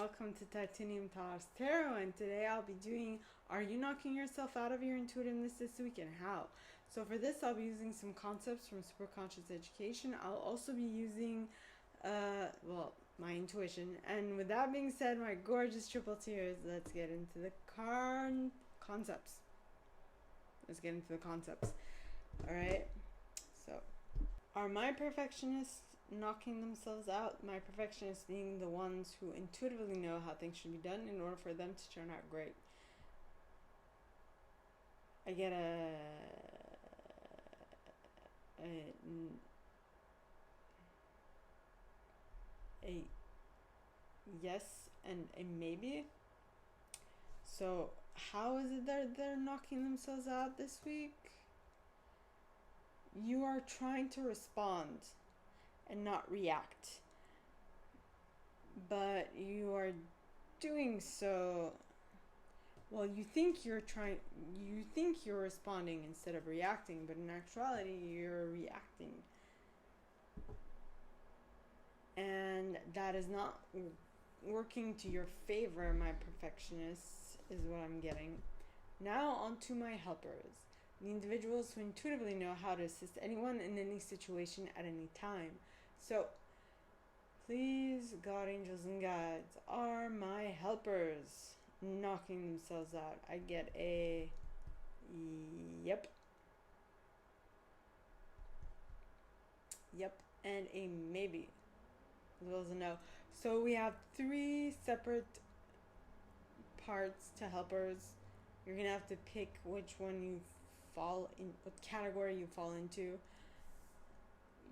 welcome to Titanium Taurus Tarot, and today I'll be doing Are You Knocking Yourself Out of Your Intuitiveness This Week and How? So for this I'll be using some concepts from Superconscious Education. I'll also be using my intuition, and with that being said, my gorgeous triple tears, let's get into the concepts. Alright, so are my perfectionists knocking themselves out? My perfectionists being the ones who intuitively know how things should be done in order for them to turn out great. I get a yes and a maybe. So how is it that they're knocking themselves out this week? You are trying to respond and not react, but you are doing so, well, you think you're responding instead of reacting, but in actuality you're reacting, and that is not working to your favor, my perfectionists, is what I'm getting. Now on to my helpers, the individuals who intuitively know how to assist anyone in any situation at any time. So, please, God, angels, and guides, are my helpers knocking themselves out? I get a yep, and a maybe, as well as a no. So we have three separate parts to helpers. You're gonna have to pick which one you fall in, what category you fall into.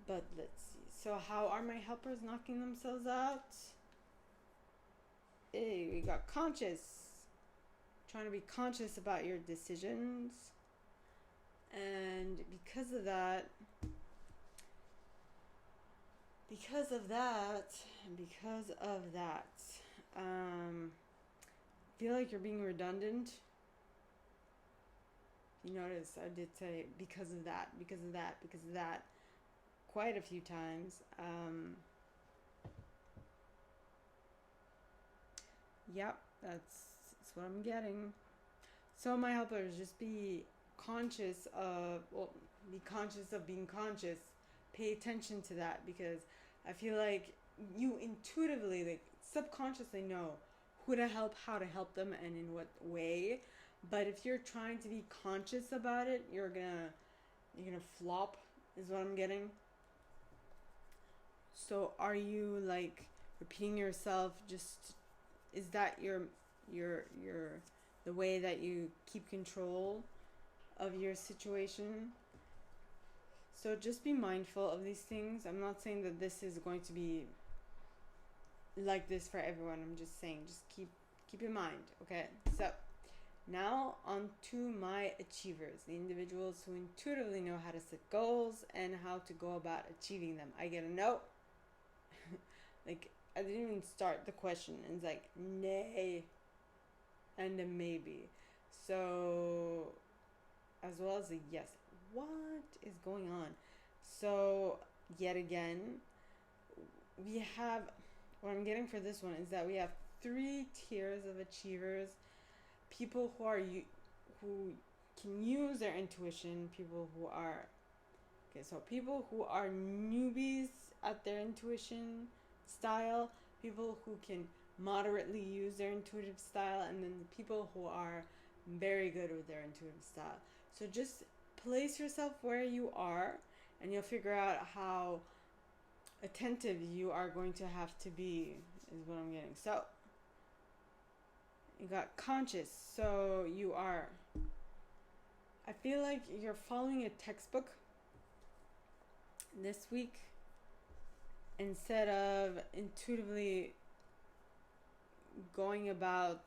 But let's see. So how are my helpers knocking themselves out? Hey, we got conscious. Trying to be conscious about your decisions. And because of that, I feel like you're being redundant. You notice I did say because of that, quite a few times. Yep, that's what I'm getting. So my helpers, just be conscious of being conscious. Pay attention to that, because I feel like you intuitively, like subconsciously, know who to help, how to help them, and in what way. But if you're trying to be conscious about it, you're gonna flop, is what I'm getting. So are you like repeating yourself? Just, is that your the way that you keep control of your situation? So just be mindful of these things. I'm not saying that this is going to be like this for everyone. I'm just saying, just keep in mind, okay? So now on to my achievers, the individuals who intuitively know how to set goals and how to go about achieving them. I get a no. Like, I didn't even start the question, and it's like nay and a maybe. So, as well as a yes. What is going on? So, yet again, we have, what I'm getting for this one is that we have three tiers of achievers. People who can use their intuition, people who are newbies at their intuition style, people who can moderately use their intuitive style, and then the people who are very good with their intuitive style. So just place yourself where you are, and you'll figure out how attentive you are going to have to be, is what I'm getting. So you got conscious. So I feel like you're following a textbook this week instead of intuitively going about,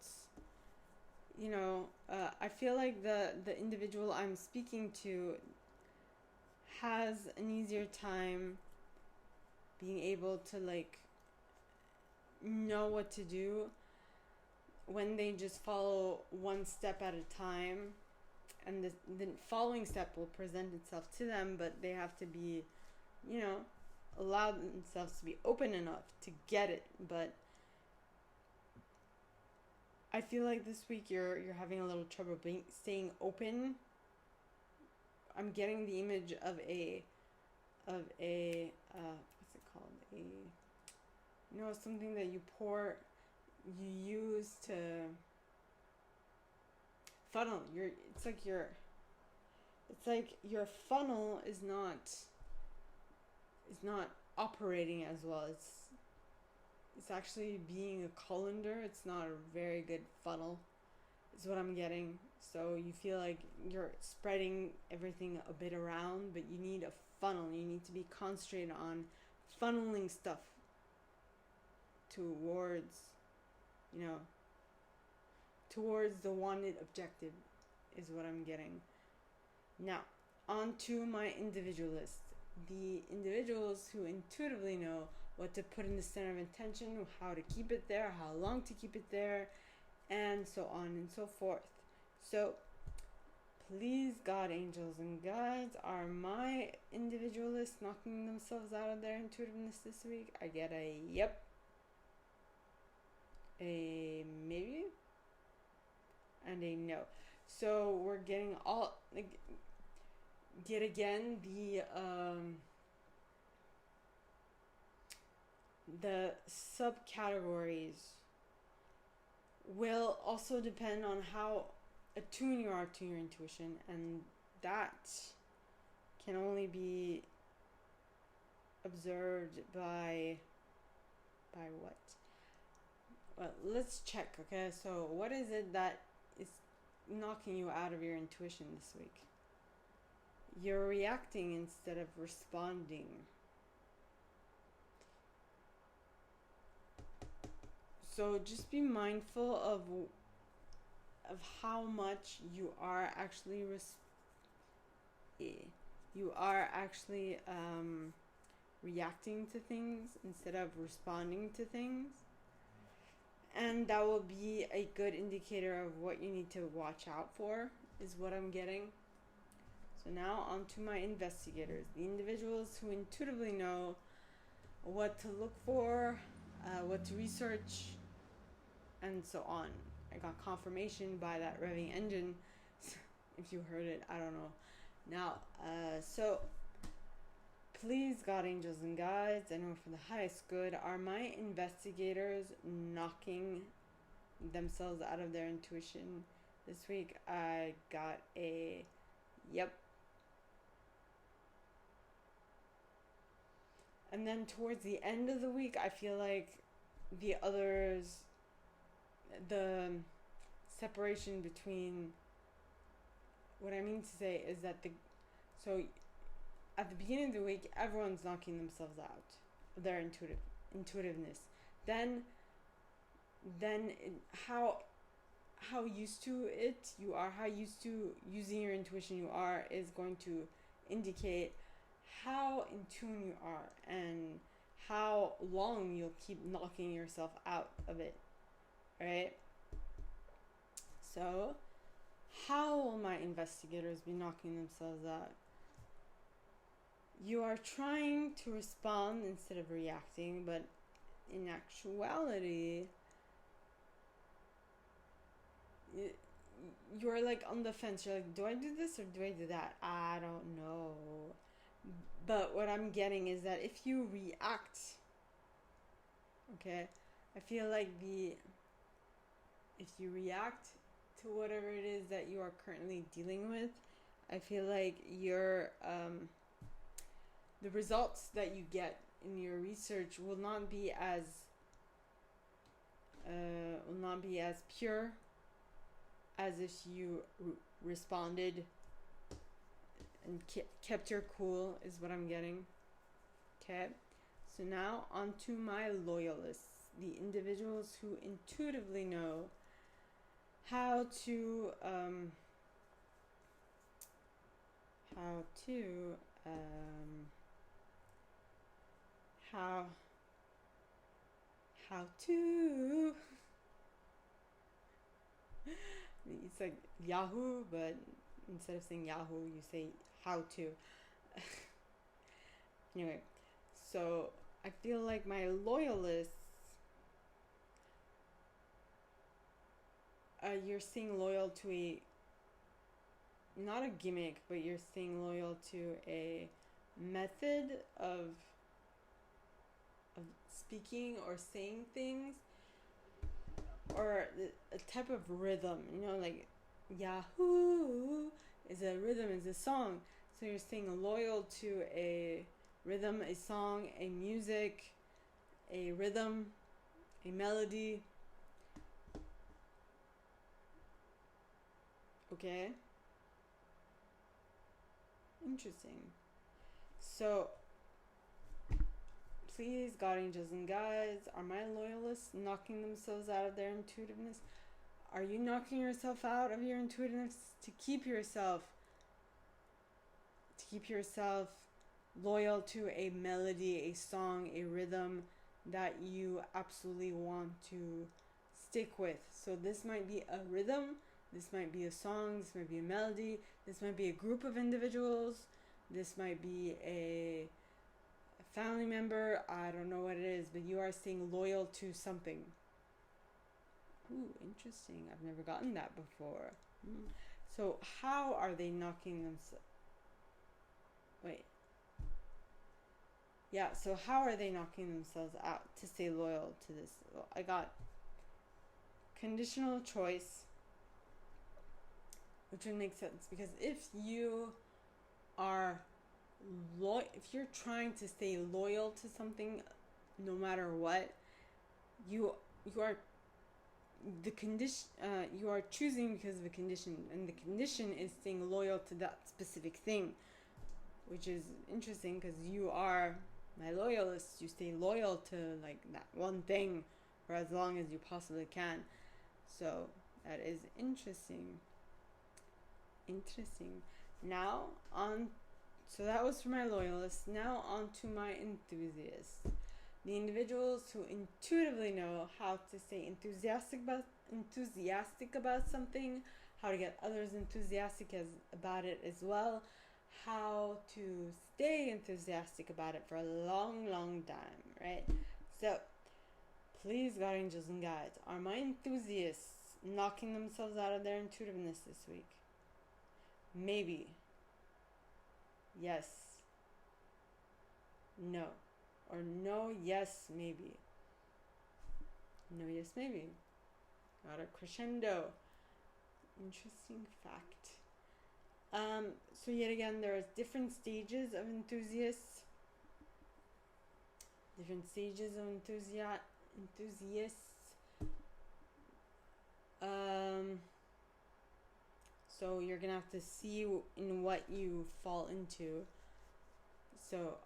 I feel like the individual I'm speaking to has an easier time being able to like know what to do when they just follow one step at a time, and the following step will present itself to them, but they have to be, allow themselves to be open enough to get it. But I feel like this week you're having a little trouble staying open. I'm getting the image of a what's it called, something that you use to funnel your, it's like your funnel is not operating as well. It's actually being a colander. It's not a very good funnel, is what I'm getting. So you feel like you're spreading everything a bit around, but you need a funnel. You need to be concentrated on funneling stuff towards, towards the wanted objective, is what I'm getting. Now, on to my individualist. The individuals who intuitively know what to put in the center of attention, how to keep it there, how long to keep it there, and so on and so forth. So, please, God, angels, and guides, are my individualists knocking themselves out of their intuitiveness this week? I get a yep, a maybe, and a no. So we're getting all, yet again, the subcategories will also depend on how attuned you are to your intuition, and that can only be observed by what? Well, let's check. Okay, so what is it that is knocking you out of your intuition this week? You're reacting instead of responding. So just be mindful of how much you are actually reacting to things instead of responding to things. And that will be a good indicator of what you need to watch out for, is what I'm getting. So now on to my investigators, the individuals who intuitively know what to look for, what to research, and so on. I got confirmation by that revving engine. If you heard it, I don't know. Now, so please, God, angels, and guides, I know for the highest good, are my investigators knocking themselves out of their intuition this week? I got a yep. And then towards the end of the week, I feel like the others, the separation between, what I mean to say is that so at the beginning of the week, everyone's knocking themselves out of their intuitiveness. Then how used to it you are, how used to using your intuition you are, is going to indicate how in tune you are and how long you'll keep knocking yourself out of it, right? So, how will my investigators be knocking themselves out? You are trying to respond instead of reacting, but in actuality, you're like on the fence. You're like, do I do this or do I do that? I don't know. But what I'm getting is that if you react, okay, I feel like if you react to whatever it is that you are currently dealing with, I feel like the results that you get in your research will not be as pure as if you responded and kept your cool, is what I'm getting. Okay, so now on to my loyalists, the individuals who intuitively know how to it's like Yahoo, but instead of saying Yahoo, you say how to. Anyway, so I feel like my loyalists you're staying loyal to a, not a gimmick, but you're staying loyal to a method of speaking or saying things, or a type of rhythm, like Yahoo is a rhythm, is a song. So you're staying loyal to a rhythm, a song, a music, a rhythm, a melody. Okay? Interesting. So, please, God, angels, and guides, are my loyalists knocking themselves out of their intuitiveness? Are you knocking yourself out of your intuitiveness to keep yourself loyal to a melody, a song, a rhythm that you absolutely want to stick with? So this might be a rhythm, this might be a song, this might be a melody, this might be a group of individuals, this might be a family member, I don't know what it is, but you are staying loyal to something. Ooh, interesting. I've never gotten that before. So how are they knocking themselves? Wait. Yeah, so how are they knocking themselves out to stay loyal to this? Well, I got conditional choice, which would make sense, because if you are if you're trying to stay loyal to something no matter what, you are the condition, you are choosing because of a condition, and the condition is staying loyal to that specific thing, which is interesting because you are my loyalist. You stay loyal to like that one thing for as long as you possibly can. So that is interesting. Now on, so that was for my loyalists. Now on to my enthusiasts. The individuals who intuitively know how to stay enthusiastic about something, how to get others enthusiastic about it as well, how to stay enthusiastic about it for a long, long time, right? So, please, God, angels, and guides, are my enthusiasts knocking themselves out of their intuitiveness this week? Maybe. Yes. No. Or no, yes, maybe. No, yes, maybe. Got a crescendo. Interesting fact. So yet again, there's different stages of enthusiasts. So you're gonna have to see in what you fall into. So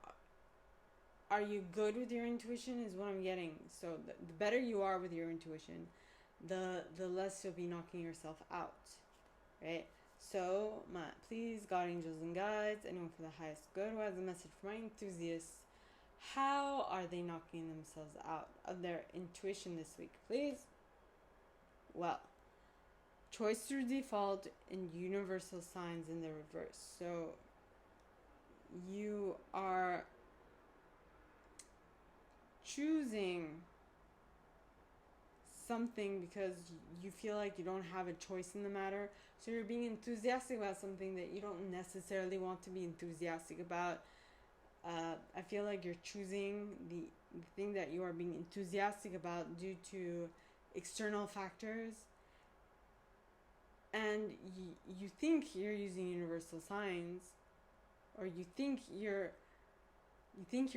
are you good with your intuition is what I'm getting. So the better you are with your intuition, the less you'll be knocking yourself out, right? So please, God, angels, and guides, anyone for the highest good who has a message for my enthusiasts, how are they knocking themselves out of their intuition this week, please? Well, choice through default and universal signs in the reverse. So you are choosing something because you feel like you don't have a choice in the matter. So you're being enthusiastic about something that you don't necessarily want to be enthusiastic about. I feel like you're choosing the thing that you are being enthusiastic about due to external factors, and you think you're using universal signs, or you think you're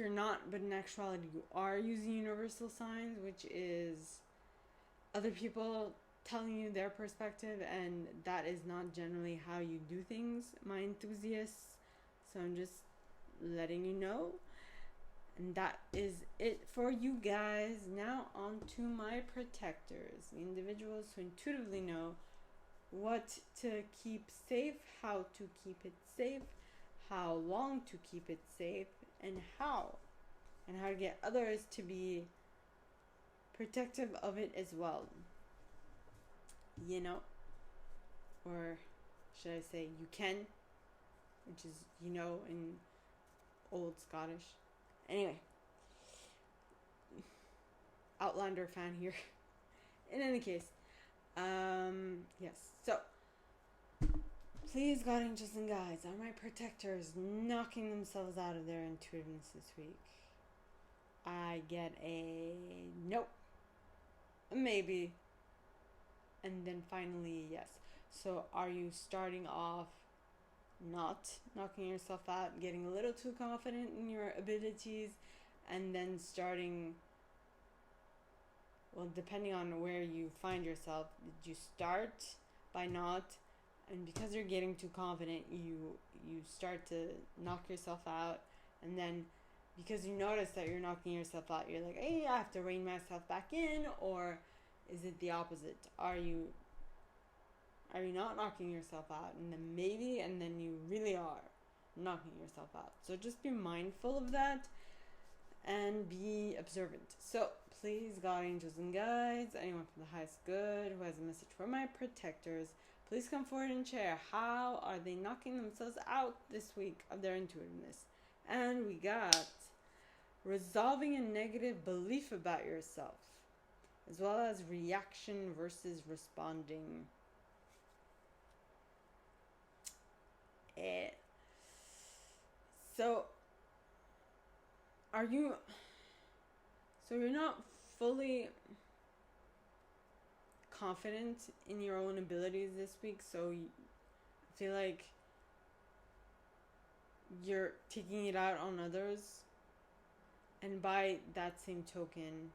not, but in actuality you are using universal signs, which is other people telling you their perspective, and that is not generally how you do things, my enthusiasts. So I'm just letting you know. And that is it for you guys. Now on to my protectors, the individuals who intuitively know what to keep safe, how to keep it safe, how long to keep it safe, and how to get others to be protective of it as well. Or should I say you can, which is in Old Scottish. Anyway, Outlander fan here. In any case, Yes. So, please, God, angels, and guides, are my protectors knocking themselves out of their intuitiveness this week? I get a nope, a maybe, and then finally yes. So, are you starting off not knocking yourself out, getting a little too confident in your abilities, and then starting, well, depending on where you find yourself, did you start by not, and because you're getting too confident, you start to knock yourself out, and then because you notice that you're knocking yourself out, you're like, hey, I have to rein myself back in? Or is it the opposite? Are you not knocking yourself out, and then maybe, and then you really are knocking yourself out? So just be mindful of that and be observant. So please, God, angels, and guides, anyone from the highest good who has a message for my protectors, please come forward and share. How are they knocking themselves out this week of their intuitiveness? And we got resolving a negative belief about yourself, as well as reaction versus responding. So you're not fully confident in your own abilities this week, so I feel like you're taking it out on others, and by that same token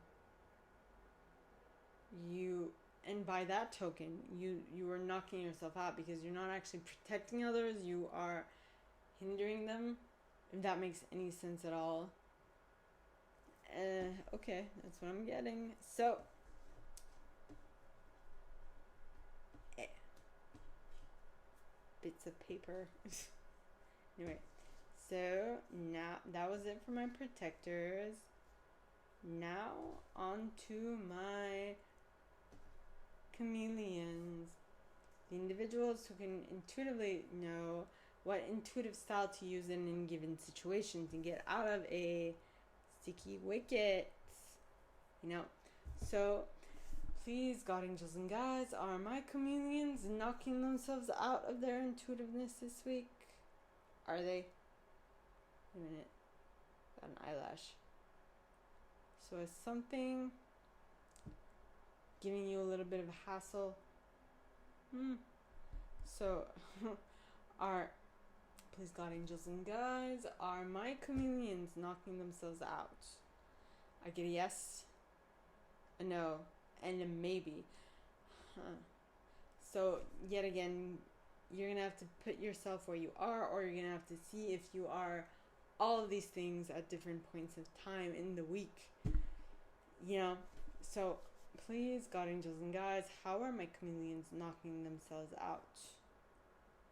you are knocking yourself out, because you're not actually protecting others, you are hindering them, if that makes any sense at all. Okay, that's what I'm getting. So bits of paper. Anyway, so now that was it for my protectors. Now on to my chameleons, the individuals who can intuitively know what intuitive style to use in any given situation to get out of a sticky wicket. So please, God, angels, and guides, are my chameleons knocking themselves out of their intuitiveness this week? Are they? Wait a minute. Got an eyelash. So is something giving you a little bit of a hassle? So please, God, angels, and guides, are my chameleons knocking themselves out? I get a yes, a no, and a maybe. So yet again, you're going to have to put yourself where you are, or you're going to have to see if you are all of these things at different points of time in the week. So please, God, angels, and guides, how are my chameleons knocking themselves out?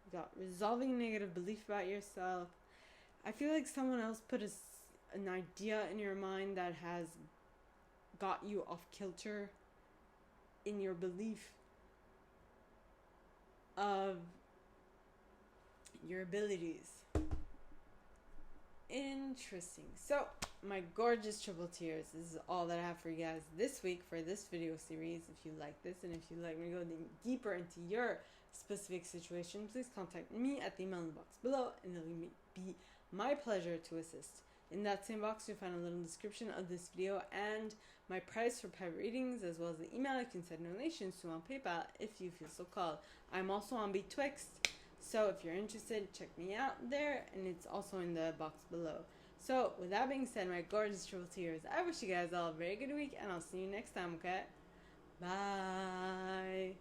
You got resolving negative belief about yourself. I feel like someone else put an idea in your mind that has got you off kilter in your belief of your abilities. Interesting. So, my gorgeous triple tears, this is all that I have for you guys this week for this video series. If you like this, and if you'd like me to go deeper into your specific situation, please contact me at the email in the box below, and it'll be my pleasure to assist. In that same box, you'll find a little description of this video and my price for private readings, as well as the email you can send donations to on PayPal if you feel so called. I'm also on Betwixt, so if you're interested, check me out there, and it's also in the box below. So, with that being said, my gorgeous triple tears, I wish you guys all a very good week, and I'll see you next time, okay? Bye!